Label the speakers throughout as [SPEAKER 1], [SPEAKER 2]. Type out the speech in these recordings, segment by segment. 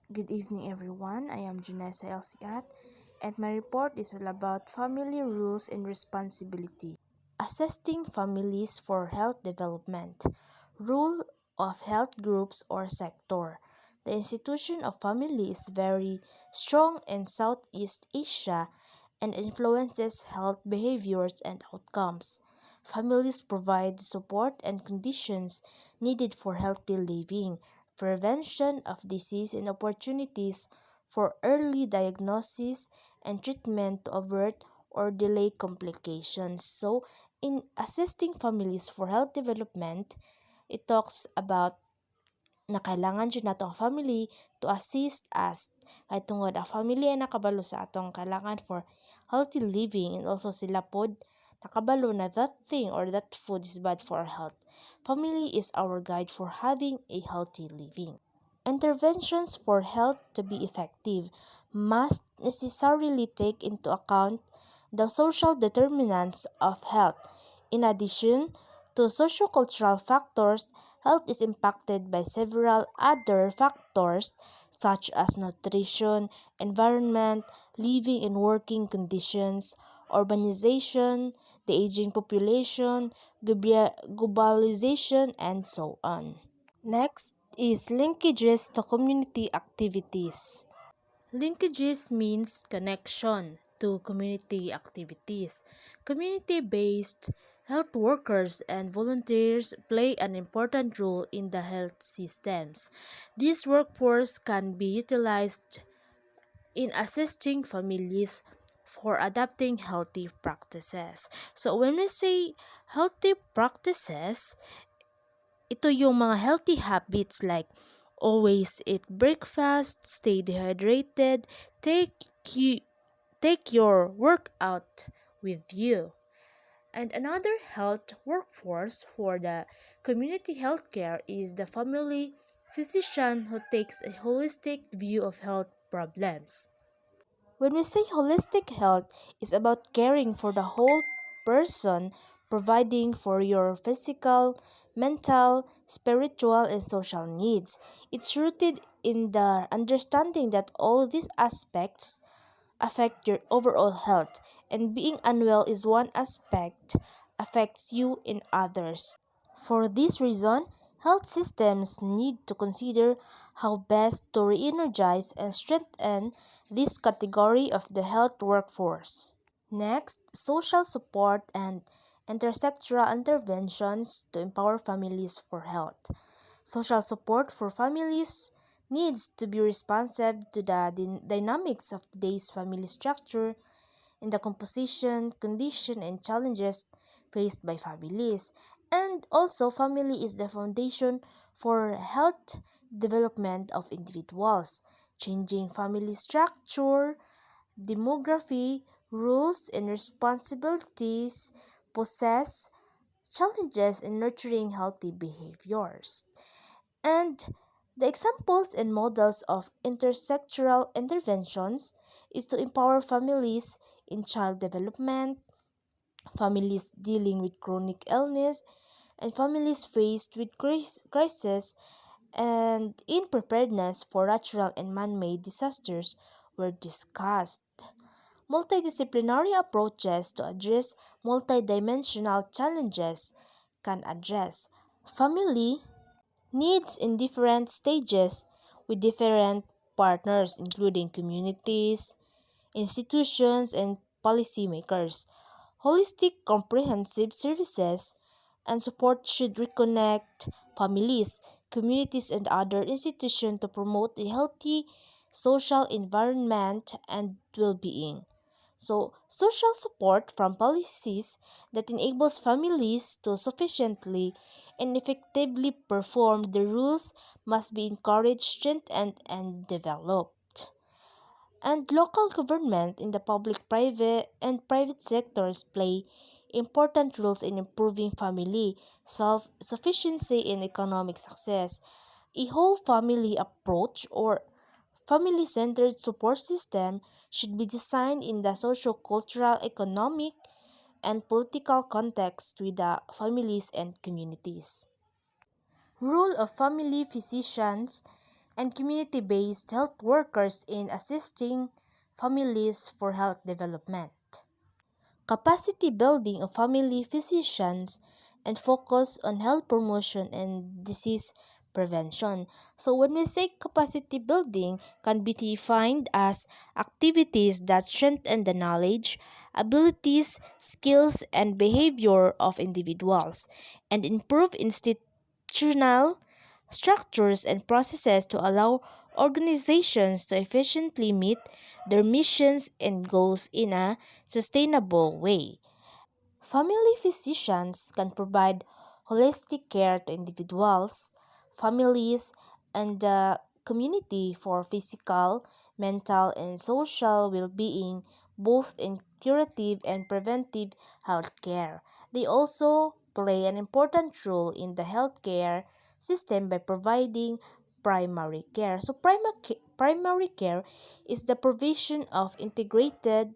[SPEAKER 1] Good evening, everyone. I am Janessa Siat, and my report is all about family rules and responsibility. Assisting families for health development. Rule of health groups or sector. The institution of family is very strong in Southeast Asia and influences health behaviors and outcomes. Families provide support and conditions needed for healthy living, prevention of disease and opportunities for early diagnosis and treatment to avert or delay complications. So, in assisting families for health development, it talks about na kailangan jud nato ang family to assist us kay tungod ang family ay nakabalo sa atong kailangan for healthy living, and also sila pod nakabalo na that thing or that food is bad for our health. Family is our guide for having a healthy living. Interventions for health to be effective must necessarily take into account the social determinants of health. In addition to sociocultural factors, health is impacted by several other factors such as nutrition, environment, living and working conditions, urbanization, the aging population, globalization, and so on. Next is linkages to community activities. Linkages means connection to community activities. Community-based health workers and volunteers play an important role in the health systems. This workforce can be utilized in assisting families for adapting healthy practices. So when we say healthy practices, ito yung mga healthy habits like always eat breakfast, stay dehydrated, take you, take your workout with you. And another health workforce for the community healthcare is the family physician who takes a holistic view of health problems. When we say holistic health, it's about caring for the whole person, providing for your physical, mental, spiritual, and social needs. It's rooted in the understanding that all these aspects affect your overall health, and being unwell is one aspect affects you in others. For this reason, health systems need to consider how best to re-energize and strengthen this category of the health workforce. Next, social support and intersectoral interventions to empower families for health. Social support for families needs to be responsive to the dynamics of today's family structure in the composition, condition, and challenges faced by families. And also, family is the foundation for health development of individuals. Changing family structure, demography, rules, and responsibilities possess challenges in nurturing healthy behaviors. And the examples and models of intersectoral interventions is to empower families in child development, families dealing with chronic illness, and families faced with crisis and in preparedness for natural and man-made disasters were discussed. Multidisciplinary approaches to address multidimensional challenges can address family needs in different stages with different partners, including communities, institutions, and policymakers. Holistic, comprehensive services and support should reconnect families, communities, and other institutions to promote a healthy social environment and well being. So, social support from policies that enables families to sufficiently and effectively perform the rules must be encouraged, strengthened, and developed. And local government in the public, private, and private sectors play important roles in improving family self-sufficiency and economic success. A whole family approach or family centered support system should be designed in the socio-cultural, economic, and political context with the families and communities. Role of family physicians and community-based health workers in assisting families for health development. Capacity building of family physicians, and focus on health promotion and disease prevention. So when we say capacity building can be defined as activities that strengthen the knowledge, abilities, skills, and behavior of individuals and improve institutional structures and processes to allow organizations to efficiently meet their missions and goals in a sustainable way. Family physicians can provide holistic care to individuals, families, and the community for physical, mental, and social well being, both in curative and preventive health care. They also play an important role in the healthcare system by providing primary care. So, primary care is the provision of integrated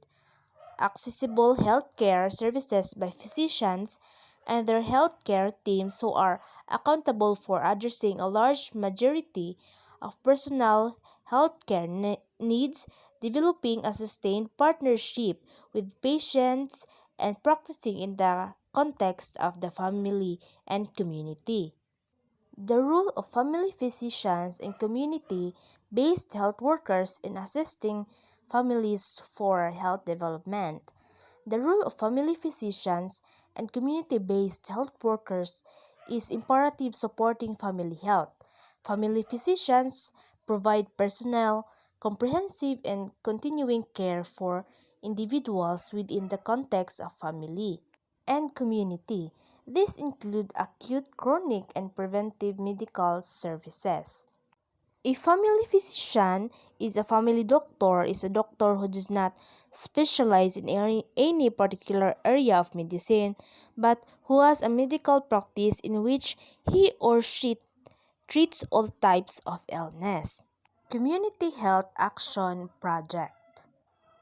[SPEAKER 1] accessible healthcare services by physicians and their healthcare teams who are accountable for addressing a large majority of personal healthcare needs, developing a sustained partnership with patients, and practicing in the context of the family and community. The role of family physicians and community based health workers in assisting families for health development. The role of family physicians and community based health workers is imperative supporting family health. Family physicians provide personnel, comprehensive, and continuing care for individuals within the context of family and community. These include acute, chronic, and preventive medical services. A family physician is a family doctor is a doctor who does not specialize in any particular area of medicine but who has a medical practice in which he or she treats all types of illness. Community Health Action Project.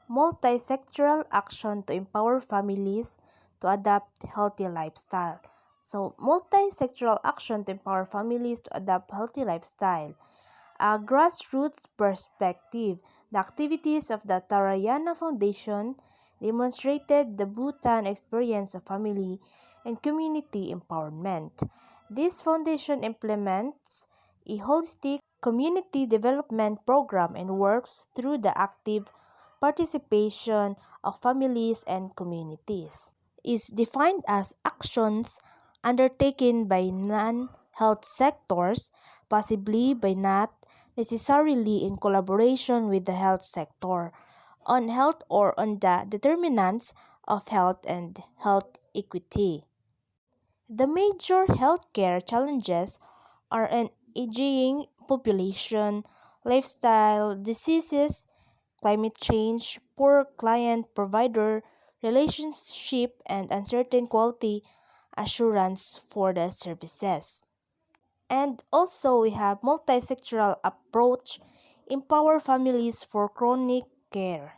[SPEAKER 1] Multi-sectoral action to empower families to adopt healthy lifestyle. So, multi-sectoral action to empower families to adopt healthy lifestyle. A grassroots perspective. The activities of the Tarayana Foundation demonstrated the Bhutan experience of family and community empowerment. This foundation implements a holistic community development program and works through the active participation of families and communities. Is defined as actions undertaken by non-health sectors, possibly by not necessarily in collaboration with the health sector, on health or on the determinants of health and health equity. The major healthcare challenges are an aging population, lifestyle diseases, climate change, poor client provider relationship, and uncertain quality assurance for the services. And also we have multi-sectoral approach, empower families for chronic care.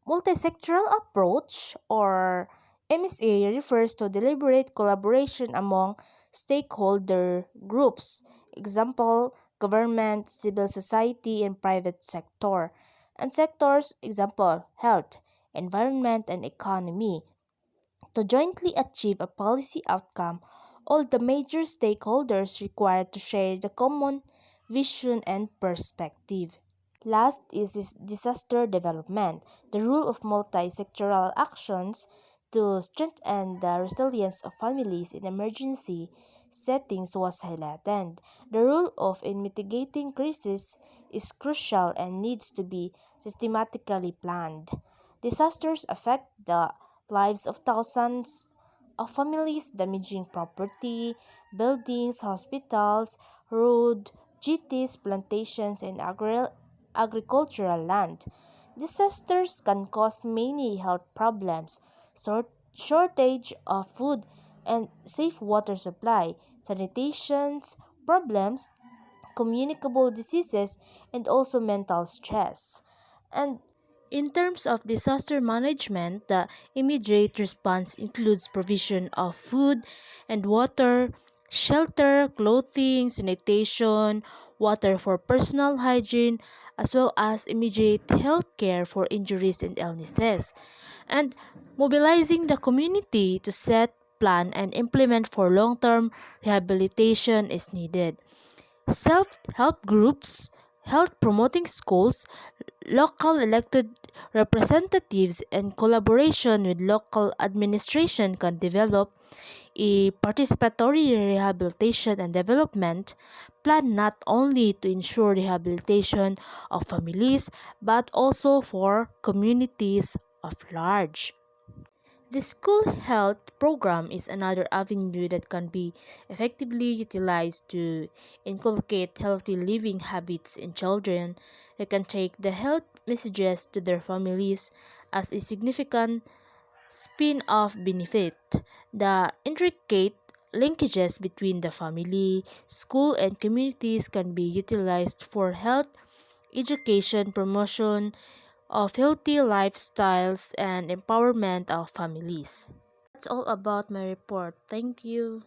[SPEAKER 1] Multi-sectoral approach or MSA refers to deliberate collaboration among stakeholder groups, example, government, civil society, and private sector. And sectors, example, health, environment, and economy. To jointly achieve a policy outcome, all the major stakeholders required to share the common vision and perspective. Last is disaster development, the rule of multi-sectoral actions to strengthen the resilience of families in emergency settings was highlighted. The role of in mitigating crisis is crucial and needs to be systematically planned. Disasters affect the lives of thousands of families, damaging property, buildings, hospitals, road, GTs, plantations, and agricultural land. Disasters can cause many health problems, shortage of food and safe water supply, sanitations problems, communicable diseases, and also mental stress. And in terms of disaster management, the immediate response includes provision of food and water, shelter, clothing, sanitation, water for personal hygiene, as well as immediate health care for injuries and illnesses. And mobilizing the community to set, plan, and implement for long-term rehabilitation is needed. Self-help groups, health promoting schools, local elected representatives, and collaboration with local administration can develop a participatory rehabilitation and development plan not only to ensure rehabilitation of families but also for communities of large. The school health program is another avenue that can be effectively utilized to inculcate healthy living habits in children who can take the health messages to their families as a significant spin-off benefit. The intricate linkages between the family, school, and communities can be utilized for health education, promotion of healthy lifestyles, and empowerment of families. That's all about my report. Thank you.